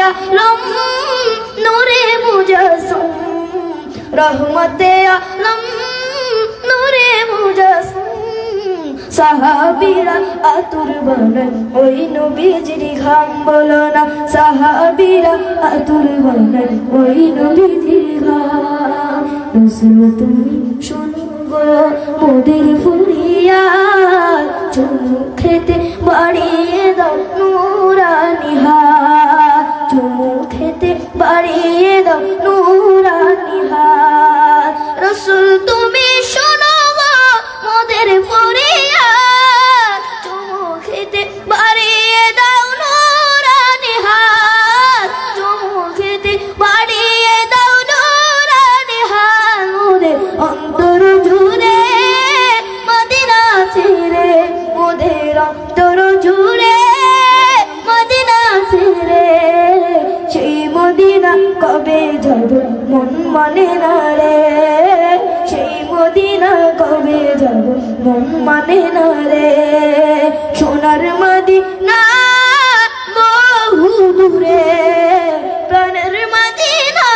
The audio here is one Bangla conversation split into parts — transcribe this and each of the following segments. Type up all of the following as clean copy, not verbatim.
আলম নূরে মুজাসসম রহমতে আলম নূরে মুজাসসম সাহাবীরা আতুর বানান ওই নবীজির ঘাম বলো না সাহাবীরা আতুর বানান ওই নবীজির ঘাম রাসূল তুমি শোনো গো মোদের ফরিয়াদ চুমু খেতে বাড়িয়ে দাও নূরানি হাত চুমু খেতে বাড়িয়ে দাও নূরানি হাত রাসূল তুমি শোনো গো মোদের ফরিয়াদ চুমু খেতে বাড়িয়ে দাও নূরানি হাত চুমু খেতে বাড়িয়ে দাও নূরানি হাত মোদের অন্তর জুড়ে মদিনা ছেড়ে মোদের অন্তর জুড়ে মদিনা ছেড়ে সেই মদিনা কবে যাব মন মানে না রে সেই মদিনা কবে যাব মন মানে না রে সোনার মদিনা বহু দূরে প্রাণের মদিনা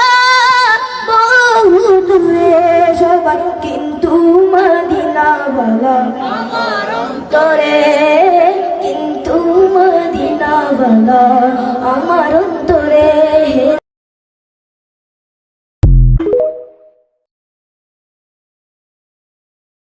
বহু দূরে সবাই কিন্তু মদিনা বলা আমার অন্তরে কিন্তু মদিনা বলা আমার অন্তরে